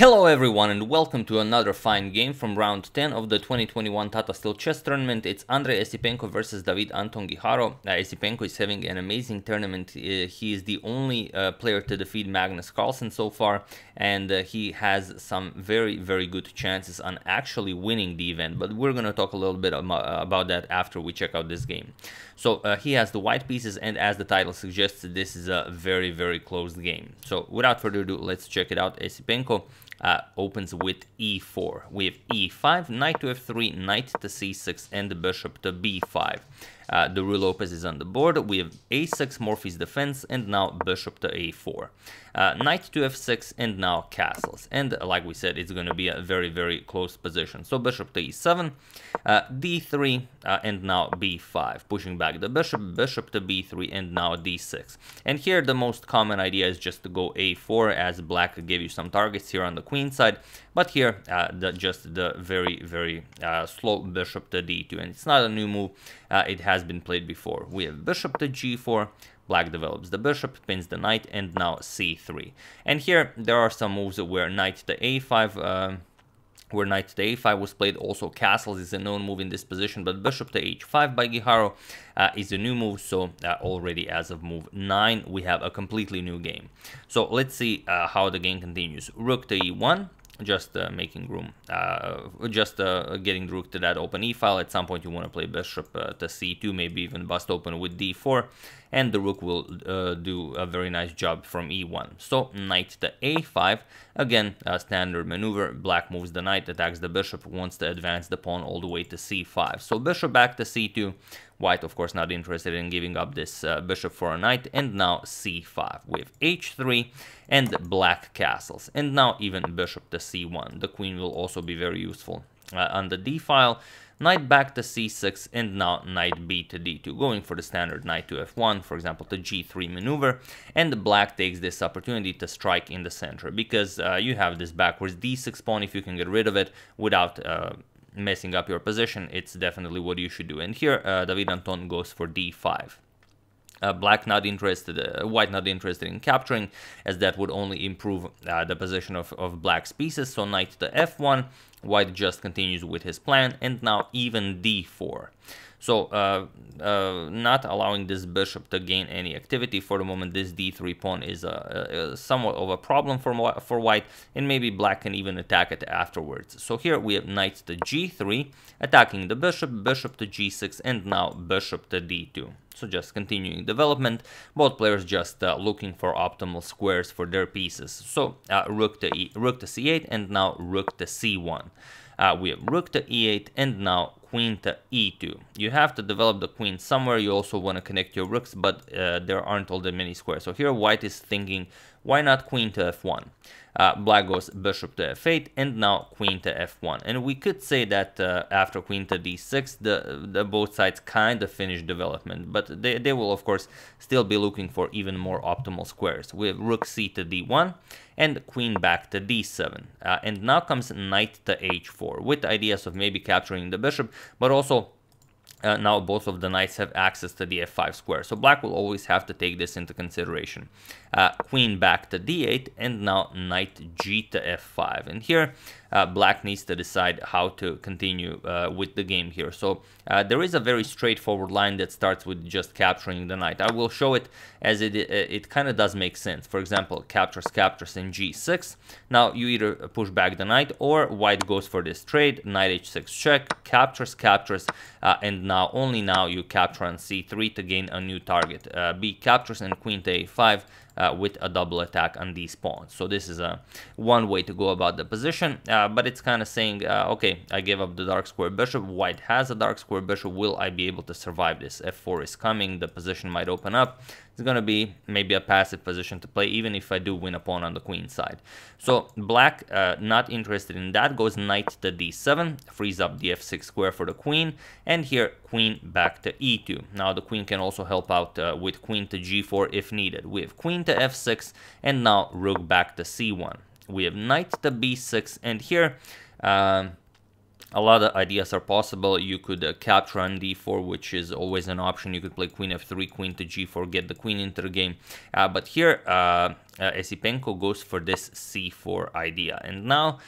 Hello everyone and welcome to another fine game from round 10 of the 2021 Tata Steel Chess Tournament. It's Andrei Esipenko versus David Anton Guijarro. Esipenko is having an amazing tournament. He is the only player to defeat Magnus Carlsen so far, and he has some very good chances on actually winning the event, but we're going to talk a little bit about that after we check out this game. So he has the white pieces, and as the title suggests, this is a very close game. So without further ado, let's check it out. Esipenko opens with e4. We have e5, knight to f3, knight to c6, and the bishop to b5. The Ruy Lopez is on the board. We have a6, Morphy's defense, and now bishop to a4. Knight to f6, and now castles. And like we said, it's going to be a very close position. So bishop to e7, d3, and now b5. Pushing back the bishop, bishop to b3, and now d6. And here the most common idea is just to go a4, as black gave you some targets here on the queen side. But here, just the very slow bishop to d2. And it's not a new move. It has been played before. We have bishop to g4. Black develops the bishop, pins the knight, and now c3. And here there are some moves where knight to a5, was played. Also castles is a known move in this position, but bishop to h5 by Guijarro is a new move. So already as of move 9, we have a completely new game. So let's see how the game continues. Rook to e1. Just making room, getting the rook to that open e-file. At some point you want to play bishop to c2, maybe even bust open with d4, and the rook will do a very nice job from e1. So knight to a5, again a standard maneuver. Black moves the knight, attacks the bishop, wants to advance the pawn all the way to c5. So bishop back to c2. White, of course, not interested in giving up this bishop for a knight, and now c5 with h3, and black castles, and now even bishop to c1. The queen will also be very useful. On the d-file, knight back to c6, and now knight b to d2, going for the standard knight to f1, for example, to g3 maneuver, and the black takes this opportunity to strike in the center, because you have this backwards d6 pawn. If you can get rid of it without messing up your position, it's definitely what you should do. And here David Anton goes for d5. White not interested in capturing, as that would only improve the position of black's pieces. So knight to f1, white just continues with his plan, and now even d4. So not allowing this bishop to gain any activity for the moment. This d3 pawn is somewhat of a problem for white, and maybe black can even attack it afterwards. So here we have knight to g3, attacking the bishop, bishop to g6, and now bishop to d2. So just continuing development, both players just looking for optimal squares for their pieces. So rook to c8, and now rook to c1. We have rook to e8, and now queen to e2. You have to develop the queen somewhere. You also want to connect your rooks, but there aren't all that many squares. So here white is thinking, why not queen to f1? Black goes bishop to f8, and now queen to f1. And we could say that after queen to d6, the both sides kind of finish development, but they will of course still be looking for even more optimal squares. We have rook c to d1, and queen back to d7. And now comes knight to h4, with ideas of maybe capturing the bishop, but also now both of the knights have access to the f5 square, so black will always have to take this into consideration. Queen back to d8, and now knight g to f5. And here black needs to decide how to continue with the game here. So there is a very straightforward line that starts with just capturing the knight. I will show it, as it kind of does make sense. For example, captures in g6. Now you either push back the knight, or white goes for this trade, knight h6 check, captures, and now only now you capture on c3 to gain a new target. B captures, and queen to a5 with a double attack on these pawns. So this is one way to go about the position, but it's kind of saying, okay, I gave up the dark square bishop. White has a dark square bishop. Will I be able to survive this? f4 is coming. The position might open up. It's going to be maybe a passive position to play, even if I do win a pawn on the queen side. So black, not interested in that, goes knight to d7, frees up the f6 square for the queen, and here queen back to e2. Now the queen can also help out with queen to g4 if needed. We have queen to f6, and now rook back to c1. We have knight to b6, and here a lot of ideas are possible. You could capture on d4, which is always an option. You could play queen f3, queen to g4, get the queen into the game. But here Esipenko goes for this c4 idea, and now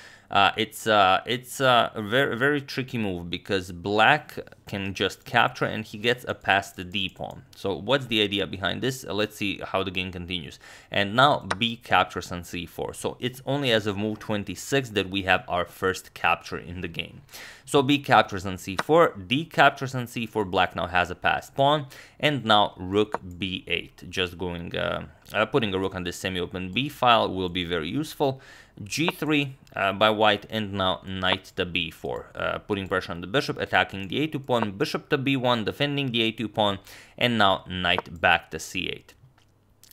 it's a very tricky move because black can just capture and he gets a past the d pawn. So what's the idea behind this? Let's see how the game continues. And now b captures on c4. So it's only as of move 26 that we have our first capture in the game. So b captures on c4, d captures on c4, black now has a passed pawn, and now rook b8, just going putting a rook on this semi-open b file will be very useful. G3 by white, and now knight to b4, putting pressure on the bishop, attacking the a2 pawn, bishop to b1, defending the a2 pawn, and now knight back to c8.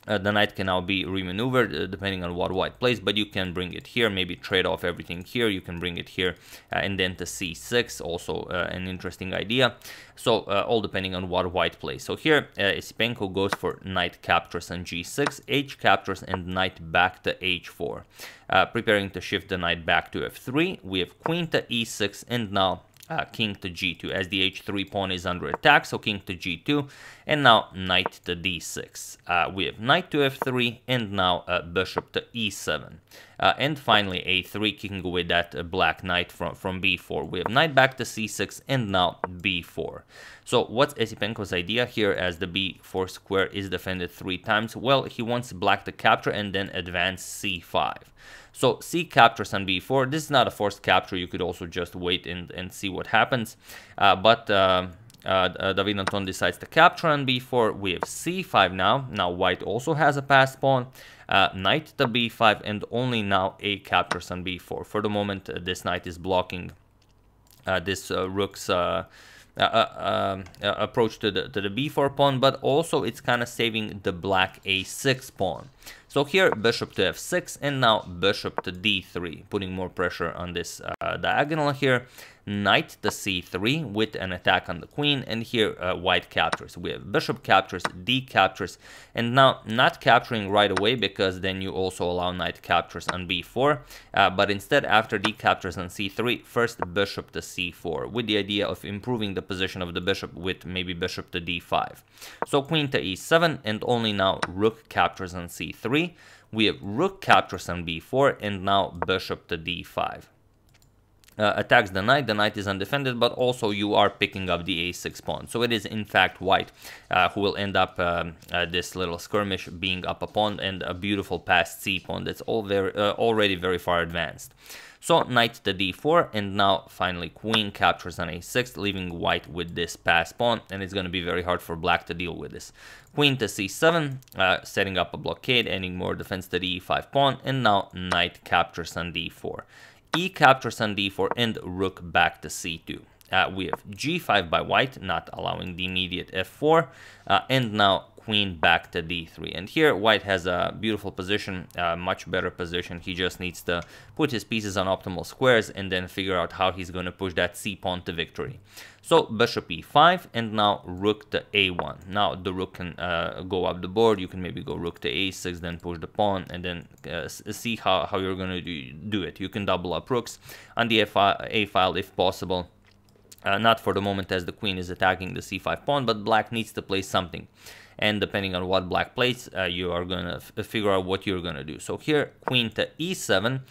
The knight can now be remaneuvered depending on what white plays, but you can bring it here, maybe trade off everything here, you can bring it here and then to c6, also an interesting idea. So all depending on what white plays. So here Esipenko goes for knight captures on g6, h captures, and knight back to h4. Preparing to shift the knight back to f3, we have queen to e6, and now king to g2 as the h3 pawn is under attack, so king to g2, and now knight to d6. We have knight to f3, and now bishop to e7. And finally a3, kicking away that black knight from b4. We have knight back to c6, and now b4. So what's Esipenko's idea here as the b4 square is defended 3 times? Well, he wants black to capture and then advance c5. So c captures on b4. This is not a forced capture. You could also just wait and see what happens. But David Anton decides to capture on b4. We have c5 now. Now white also has a passed pawn. Knight to b5, and only now a captures on b4. For the moment, this knight is blocking this rook's approach to the b4 pawn, but also it's kind of saving the black a6 pawn. So here bishop to f6, and now bishop to d3, putting more pressure on this diagonal here. Knight to c3 with an attack on the queen, and here white captures. We have bishop captures, d captures, and now not capturing right away because then you also allow knight captures on b4, but instead after d captures on c3, first bishop to c4 with the idea of improving the position of the bishop with maybe bishop to d5. So queen to e7, and only now rook captures on c3. We have rook captures on b4, and now bishop to d5. Attacks the knight is undefended, but also you are picking up the a6 pawn. So it is in fact white who will end up this little skirmish being up a pawn and a beautiful passed c pawn that's already very far advanced. So knight to d4, and now finally queen captures on a6, leaving white with this passed pawn, and it's going to be very hard for black to deal with this. Queen to c7, setting up a blockade, adding more defense to the e5 pawn, and now knight captures on d4. E captures on d4, and rook back to c2. We have g5 by white, not allowing the immediate f4, and now queen back to d3. And here white has a beautiful position, much better position. He just needs to put his pieces on optimal squares and then figure out how he's going to push that c pawn to victory. So bishop e5, and now rook to a1. Now the rook can go up the board. You can maybe go rook to a6, then push the pawn, and then see how you're going to do it. You can double up rooks on the a file if possible. Not for the moment as the queen is attacking the c5 pawn, but black needs to play something. And depending on what black plays, you are going to figure out what you're going to do. So here, queen to e7,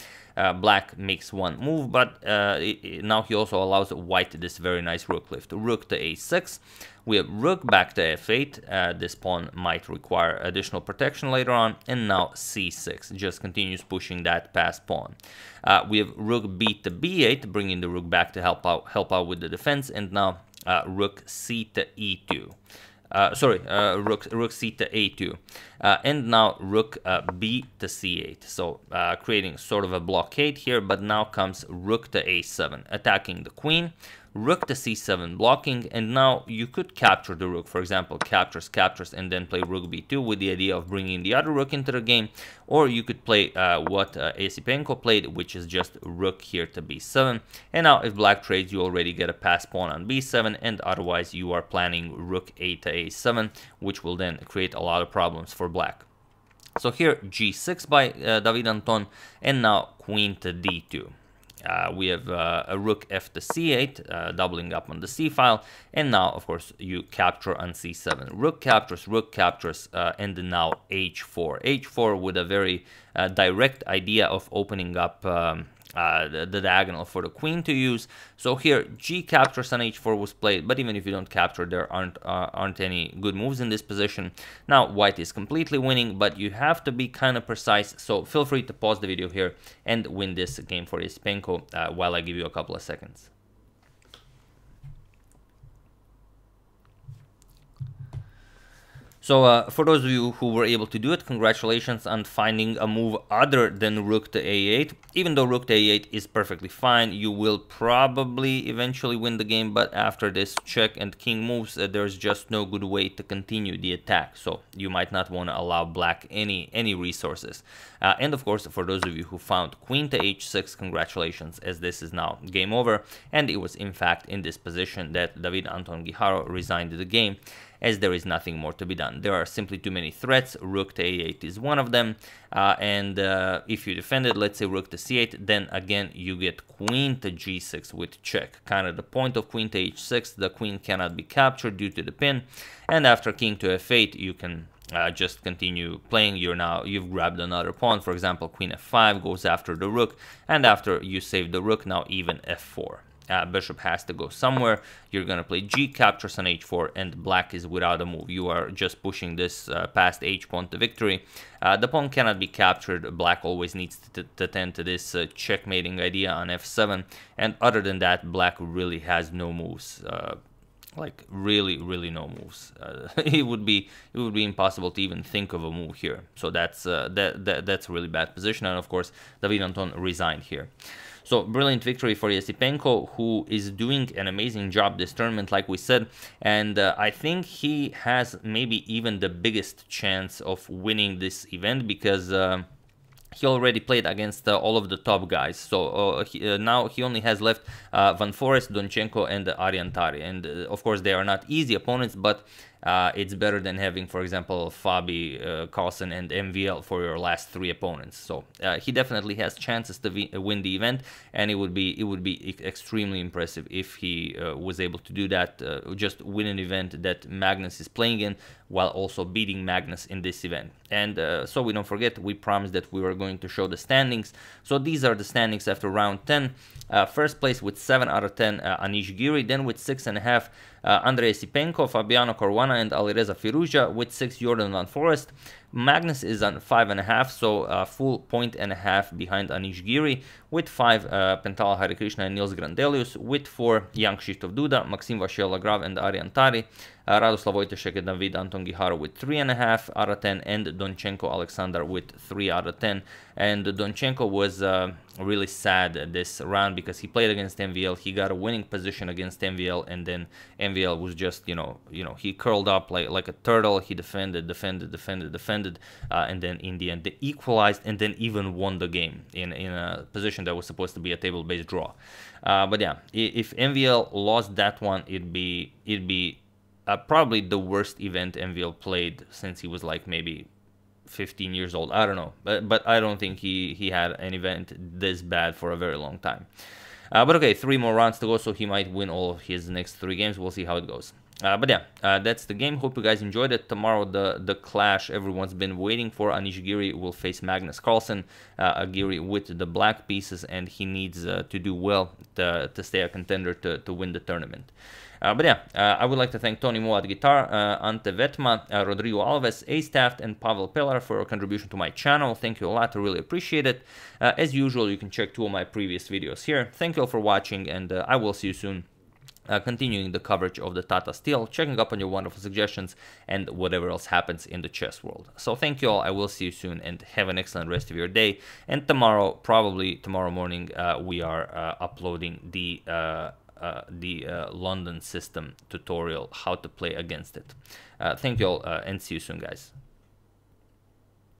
black makes one move, but now he also allows white this very nice rook lift. Rook to a6, we have rook back to f8, this pawn might require additional protection later on, and now c6, just continues pushing that passed pawn. We have rook b to b8, bringing the rook back to help out with the defense, and now rook c to e2. Rook c to a2, and now rook b to c8, so creating sort of a blockade here, but now comes rook to a7, attacking the queen, rook to c7 blocking, and now you could capture the rook, for example, captures, and then play rook b2 with the idea of bringing the other rook into the game, or you could play what Esipenko played, which is just rook here to b7, and now if black trades, you already get a passed pawn on b7, and otherwise you are planning rook a to a7, which will then create a lot of problems for black. So here g6 by David Anton, and now queen to d2. we have a rook f to c8, doubling up on the c file, and now, of course, you capture on c7. Rook captures, and now h4. h4 with a very direct idea of opening up the diagonal for the queen to use. So here g captures on h4 was played, but even if you don't capture, there aren't any good moves in this position. Now white is completely winning, but you have to be kind of precise, so feel free to pause the video here and win this game for Esipenko while I give you a couple of seconds. So for those of you who were able to do it, congratulations on finding a move other than rook to a8. Even though rook to a8 is perfectly fine, you will probably eventually win the game, but after this check and king moves, there's just no good way to continue the attack. So you might not want to allow black any resources. And of course, for those of you who found queen to h6, congratulations, as this is now game over. And it was in fact in this position that David Anton Guijarro resigned the game, as there is nothing more to be done. There are simply too many threats. Rook to a8 is one of them, and if you defend it, let's say rook to c8, then again you get queen to g6 with check. Kind of the point of queen to h6, the queen cannot be captured due to the pin, and after king to f8 you can just continue playing. You've grabbed another pawn. For example, queen f5 goes after the rook, and after you save the rook, now even f4. Bishop has to go somewhere. You're going to play g captures on h4, and black is without a move. You are just pushing this past h pawn to victory. The pawn cannot be captured. Black always needs to tend to this checkmating idea on f7, and other than that, black really has no moves. Like really no moves. It would be impossible to even think of a move here. So that's a really bad position, and of course David Anton resigned here. So brilliant victory for Esipenko, who is doing an amazing job this tournament, like we said, and I think he has maybe even the biggest chance of winning this event, because he already played against all of the top guys. So now he only has left Van Forest, Donchenko, and Ariantari. And of course, they are not easy opponents, but it's better than having, for example, Fabi, Carlsen, and MVL for your last 3 opponents. So he definitely has chances to win the event, and it would be extremely impressive if he was able to do that. Just win an event that Magnus is playing in, while also beating Magnus in this event. And so we don't forget, we promised that we were going to show the standings. So these are the standings after round 10. First place with 7 out of 10, Anish Giri. Then with 6.5, Andrei Esipenko, Fabiano Caruana, and Alireza Firouzja. With 6, Jordan Van Forest. Magnus is on 5.5, so a full 1.5 behind Anish Giri. With 5, Pentala Harikrishna and Nils Grandelius. With 4, Young Krzysztof Duda, Maxim Vachier-Lagrave, and Ariantari. Radoslav Wojtaszek and David Anton Guijarro with 3.5 out of 10, and Donchenko Alexander with 3 out of 10. And Donchenko was really sad this round because he played against MVL. He got a winning position against MVL, and then MVL was just, he curled up like a turtle. He defended, and then in the end they equalized, and then even won the game in a position that was supposed to be a table-based draw. But yeah, if MVL lost that one, it'd be probably the worst event MVL played since he was like maybe 15 years old. I don't know, but I don't think he had an event this bad for a very long time. But okay, 3 more rounds to go, so he might win all of his next 3 games. We'll see how it goes. But yeah, that's the game. Hope you guys enjoyed it. Tomorrow, the clash everyone's been waiting for. Anish Giri will face Magnus Carlsen. Giri with the black pieces, and he needs to do well to stay a contender to win the tournament. But yeah, I would like to thank Tony Mo at guitar, Ante Vetma, Rodrigo Alves, A-Staff, and Pavel Pelar for your contribution to my channel. Thank you a lot, I really appreciate it. As usual, you can check 2 of my previous videos here. Thank you all for watching, and I will see you soon. Continuing the coverage of the Tata Steel, checking up on your wonderful suggestions, and whatever else happens in the chess world. So thank you all, I will see you soon, and have an excellent rest of your day. And tomorrow, probably tomorrow morning, we are uploading the London system tutorial, how to play against it. Thank you all, and see you soon, guys.